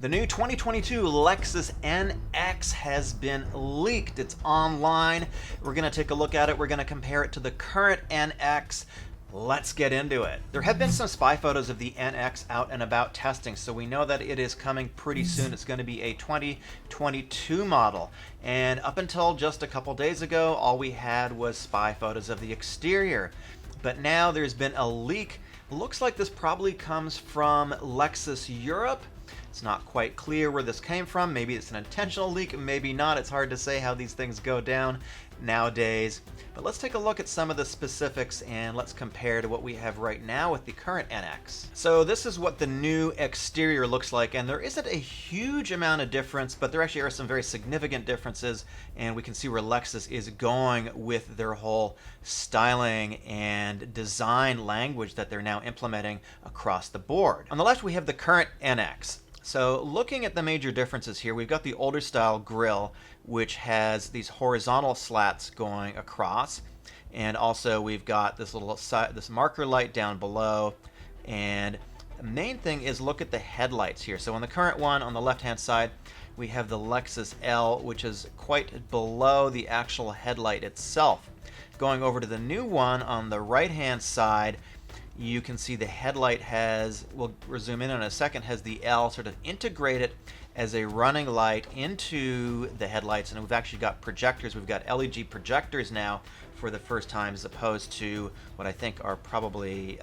The new 2022 Lexus NX has been leaked. It's online. We're going to take a look at it. We're going to compare it to the current NX. Let's get into it. There have been some spy photos of the NX out and about testing, so we know that it is coming pretty soon. It's going to be a 2022 model. And up until just a couple days ago, all we had was spy photos of the exterior. But now there's been a leak. Looks like this probably comes from Lexus Europe. It's not quite clear where this came from. Maybe it's an intentional leak, maybe not. It's hard to say how these things go down nowadays. But let's take a look at some of the specifics and let's compare to what we have right now with the current NX. So this is what the new exterior looks like, and there isn't a huge amount of difference, but there actually are some very significant differences, and we can see where Lexus is going with their whole styling and design language that they're now implementing across the board. On the left, we have the current NX. So looking at the major differences here, we've got the older style grille, which has these horizontal slats going across, and also we've got this little this marker light down below. And the main thing is look at the headlights here. So on the current one, on the left-hand side, we have the Lexus L, which is quite below the actual headlight itself. Going over to the new one on the right-hand side, you can see the headlight has, we'll zoom in a second, has the L sort of integrated as a running light into the headlights, and we've actually got projectors. We've got LED projectors now for the first time, as opposed to what I think are probably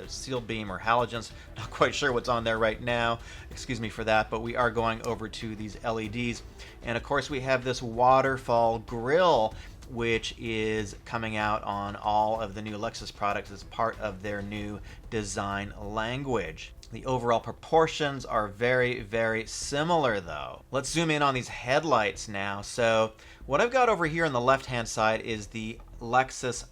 seal beam or halogens. Not quite sure what's on there right now, excuse me for that, but we are going over to these LEDs. And of course we have this waterfall grille, which is coming out on all of the new Lexus products as part of their new design language. The overall proportions are very, very similar though. Let's zoom in on these headlights now. So what I've got over here on the left-hand side is the Lexus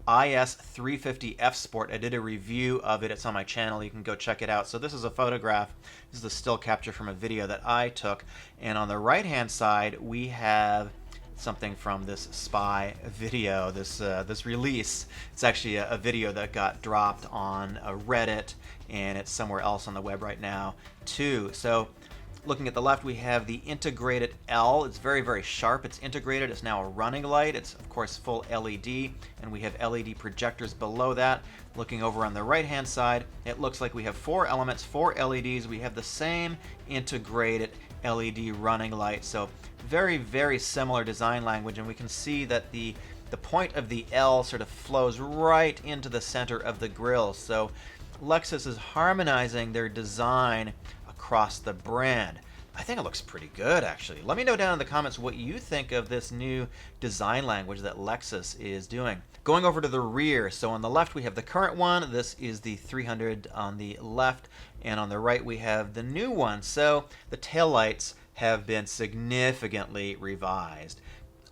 IS350F Sport. I did a review of it. It's on my channel. You can go check it out. So this is a photograph. This is a still capture from a video that I took. And on the right-hand side, we have something from this spy video, this release. It's actually a video that got dropped on Reddit, and it's somewhere else on the web right now too. So looking at the left, we have the integrated L. It's very, very sharp. It's integrated. It's now a running light. It's of course full LED, and we have LED projectors below that. Looking over on the right-hand side, it looks like we have 4 elements, 4 LEDs. We have the same integrated LED running light. So very, very similar design language, and we can see that the point of the L sort of flows right into the center of the grille. So Lexus is harmonizing their design across the brand. I think it looks pretty good, actually. Let me know down in the comments what you think of this new design language that Lexus is doing. Going over to the rear, so on the left we have the current one. This is the 300 on the left, and on the right we have the new one. So the taillights have been significantly revised.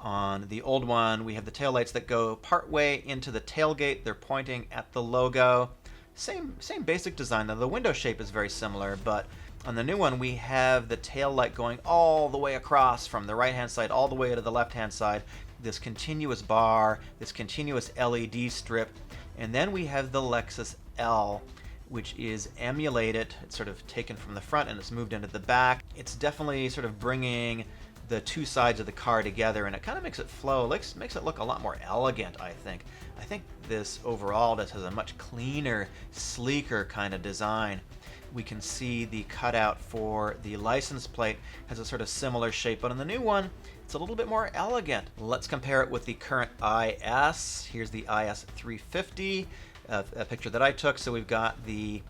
On the old one, we have the taillights that go partway into the tailgate. They're pointing at the logo. Same basic design, though. The window shape is very similar, but on the new one, we have the tail light going all the way across from the right-hand side all the way to the left-hand side. This continuous bar, this continuous LED strip, and then we have the Lexus L, which is emulated. It's sort of taken from the front and it's moved into the back. It's definitely sort of bringing the two sides of the car together, and it kind of makes it flow, makes it look a lot more elegant, I think. I think this overall just has a much cleaner, sleeker kind of design. We can see the cutout for the license plate has a sort of similar shape, but on the new one, it's a little bit more elegant. Let's compare it with the current IS. Here's the IS350. A picture that I took. So we've got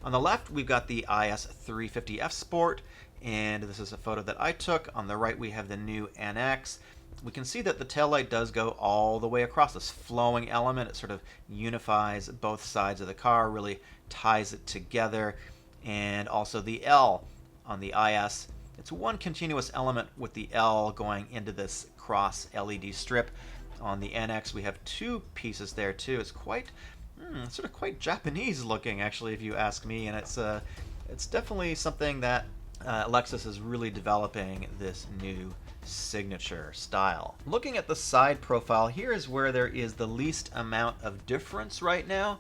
on the left, we've got the IS350F Sport, and this is a photo that I took. On the right, we have the new NX. We can see that the taillight does go all the way across, this flowing element. It sort of unifies both sides of the car, really ties it together. And also the L on the IS, it's one continuous element with the L going into this cross LED strip. On the NX, we have 2 pieces there too. It's quite sort of quite Japanese looking, actually, if you ask me, and it's definitely something that Lexus is really developing, this new signature style. Looking at the side profile, here is where there is the least amount of difference right now.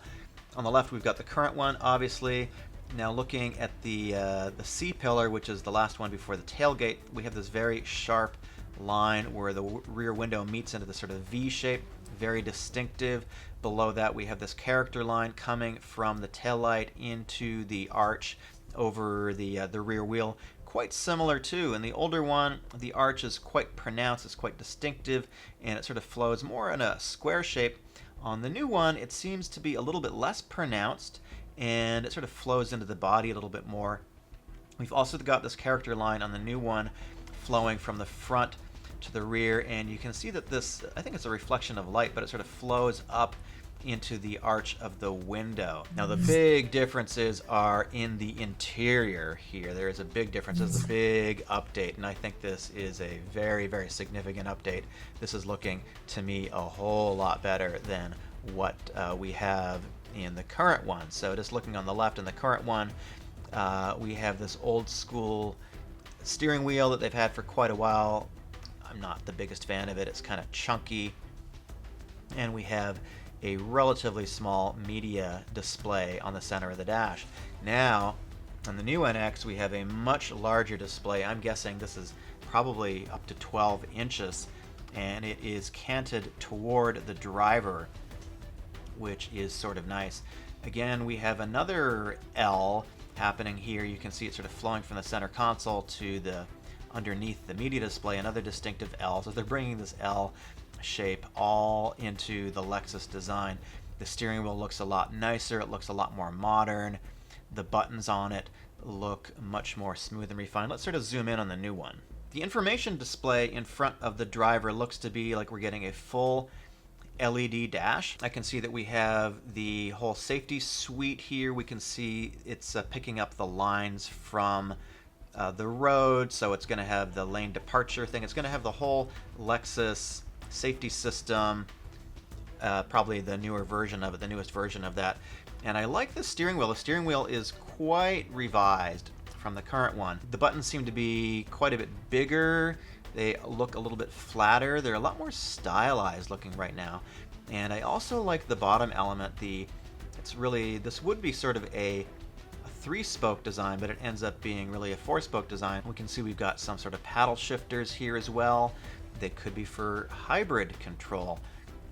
On the left, we've got the current one, obviously, Now looking at the C pillar, which is the last one before the tailgate, we have this very sharp line where the rear window meets into this sort of V shape, very distinctive. Below that we have this character line coming from the taillight into the arch over the rear wheel. Quite similar too. In the older one, the arch is quite pronounced, it's quite distinctive, and it sort of flows more in a square shape. On the new one, it seems to be a little bit less pronounced, and it sort of flows into the body a little bit more. We've also got this character line on the new one flowing from the front to the rear, and you can see that this, I think it's a reflection of light, but it sort of flows up into the arch of the window. Now the big differences are in the interior here. There is a big difference. This is a big update, and I think this is a very, very significant update. This is looking to me a whole lot better than what we have in the current one. So just looking on the left in the current one, we have this old school steering wheel that they've had for quite a while. I'm not the biggest fan of it. It's kind of chunky. And we have a relatively small media display on the center of the dash. Now, on the new NX, we have a much larger display. I'm guessing this is probably up to 12 inches, and it is canted toward the driver, which is sort of nice. Again, we have another L happening here. You can see it sort of flowing from the center console to the underneath the media display, another distinctive L. So they're bringing this L shape all into the Lexus design. The steering wheel looks a lot nicer. It looks a lot more modern. The buttons on it look much more smooth and refined. Let's sort of zoom in on the new one. The information display in front of the driver looks to be like we're getting a full LED dash. I can see that we have the whole safety suite here. We can see it's picking up the lines from the road, so it's going to have the lane departure thing. It's going to have the whole Lexus safety system, probably the newer version of it, the newest version of that. And I like the steering wheel. The steering wheel is quite revised from the current one. The buttons seem to be quite a bit bigger. They look a little bit flatter. They're a lot more stylized looking right now. And I also like the bottom element. This would be sort of a 3-spoke design, but it ends up being really a 4-spoke design. We can see we've got some sort of paddle shifters here as well. They could be for hybrid control.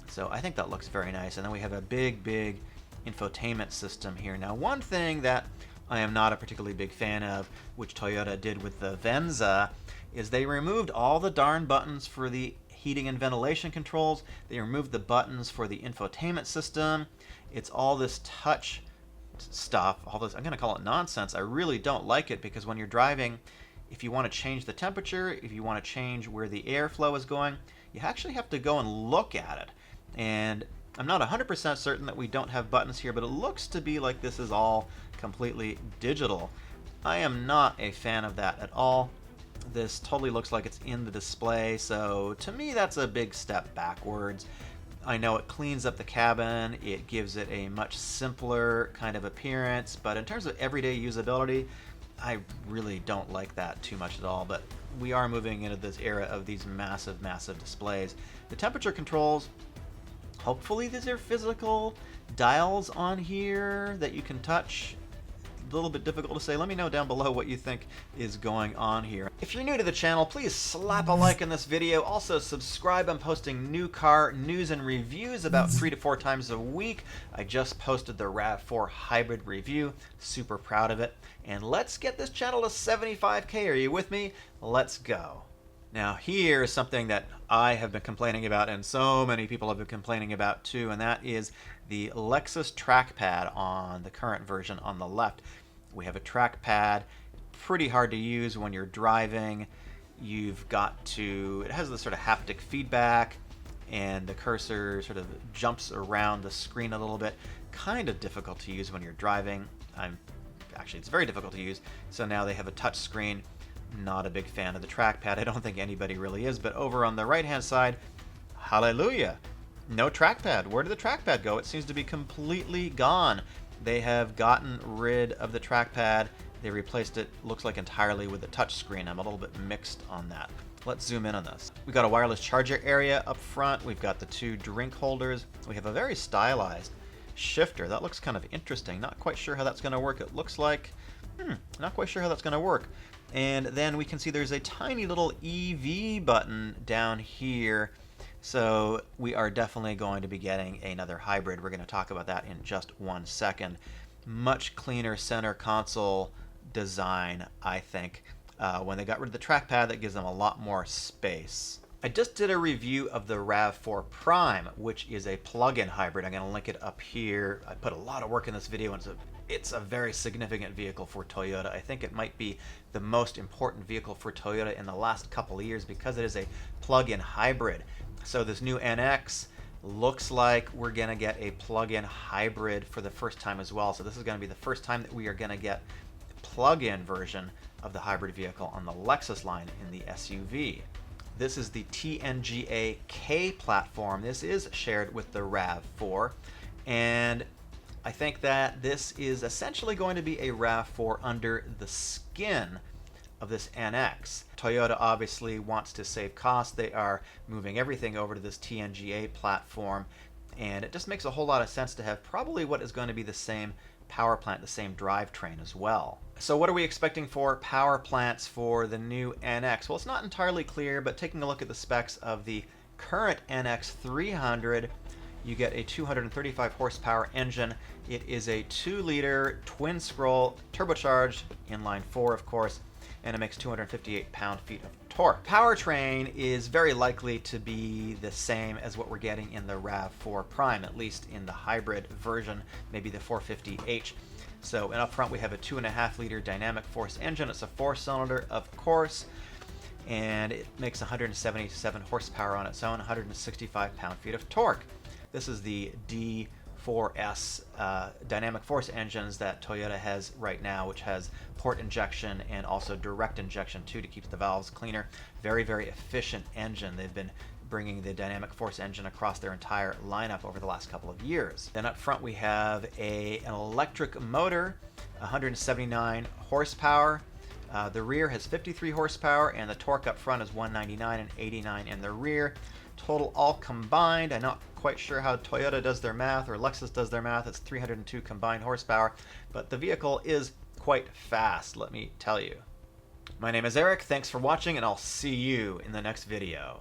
So I think that looks very nice. And then we have a big, big infotainment system here. Now, one thing that I am not a particularly big fan of, which Toyota did with the Venza, is they removed all the darn buttons for the heating and ventilation controls. They removed the buttons for the infotainment system. It's all this touch stuff, all this, I'm going to call it nonsense. I really don't like it, because when you're driving, if you want to change the temperature, if you want to change where the airflow is going, you actually have to go and look at it. And I'm not 100% certain that we don't have buttons here, but it looks to be like this is all completely digital. I am not a fan of that at all. This totally looks like it's in the display, so to me that's a big step backwards. I know it cleans up the cabin, it gives it a much simpler kind of appearance, but in terms of everyday usability, I really don't like that too much at all. But we are moving into this era of these massive, massive displays. The temperature controls, hopefully these are physical dials on here that you can touch. A little bit difficult to say. Let me know down below what you think is going on here. If you're new to the channel, please slap a like in this video. Also subscribe. I'm posting new car news and reviews about 3 to 4 times a week. I just posted the RAV4 hybrid review. Super proud of it. And let's get this channel to 75K. Are you with me? Let's go. Now here is something that I have been complaining about, and so many people have been complaining about too, and that is the Lexus Track Pad on the current version on the left. We have a track pad, pretty hard to use when you're driving. You've got to, it has this sort of haptic feedback, and the cursor sort of jumps around the screen a little bit. Kind of difficult to use when you're driving. Actually, it's very difficult to use. So now they have a touch screen. Not a big fan of the trackpad. I don't think anybody really is. But over on the right-hand side, hallelujah, no trackpad. Where did the trackpad go? It seems to be completely gone. They have gotten rid of the trackpad. They replaced it, looks like entirely with a touch screen. I'm a little bit mixed on that. Let's zoom in on this. We've got a wireless charger area up front. We've got the 2 drink holders. We have a very stylized shifter. That looks kind of interesting. Not quite sure how that's going to work. It looks like, not quite sure how that's going to work. And then we can see there's a tiny little EV button down here. So we are definitely going to be getting another hybrid. We're going to talk about that in just 1 second. Much cleaner center console design, I think. When they got rid of the track pad, that gives them a lot more space. I just did a review of the Rav4 Prime, which is a plug-in hybrid. I'm going to link it up here. I put a lot of work in this video, and it's a very significant vehicle for Toyota. I think it might be the most important vehicle for Toyota in the last couple of years because it is a plug-in hybrid. So this new NX looks like we're going to get a plug-in hybrid for the first time as well. So this is going to be the first time that we are going to get a plug-in version of the hybrid vehicle on the Lexus line in the SUV. This is the TNGA K platform. This is shared with the RAV4, and I think that this is essentially going to be a RAV4 under the skin of this NX. Toyota obviously wants to save costs. They are moving everything over to this TNGA platform, and it just makes a whole lot of sense to have probably what is going to be the same power plant, the same drivetrain as well. So what are we expecting for power plants for the new NX? Well, it's not entirely clear, but taking a look at the specs of the current NX 300, you get a 235 horsepower engine. It is a 2-liter twin-scroll turbocharged, inline 4 of course, and it makes 258 pound-feet of torque. Powertrain is very likely to be the same as what we're getting in the Rav4 Prime, at least in the hybrid version, maybe the 450h. So, and up front we have a 2.5-liter dynamic force engine. It's a 4-cylinder, of course, and it makes 177 horsepower on its own, 165 pound-feet of torque. This is the D4S dynamic force engines that Toyota has right now, which has port injection and also direct injection too to keep the valves cleaner. Very, very efficient engine. They've been bringing the dynamic force engine across their entire lineup over the last couple of years. Then up front we have an electric motor, 179 horsepower. The rear has 53 horsepower, and the torque up front is 199 and 89 in the rear. Total all combined, I'm not quite sure how Toyota does their math or Lexus does their math. It's 302 combined horsepower, but the vehicle is quite fast, let me tell you. My name is Eric, thanks for watching, and I'll see you in the next video.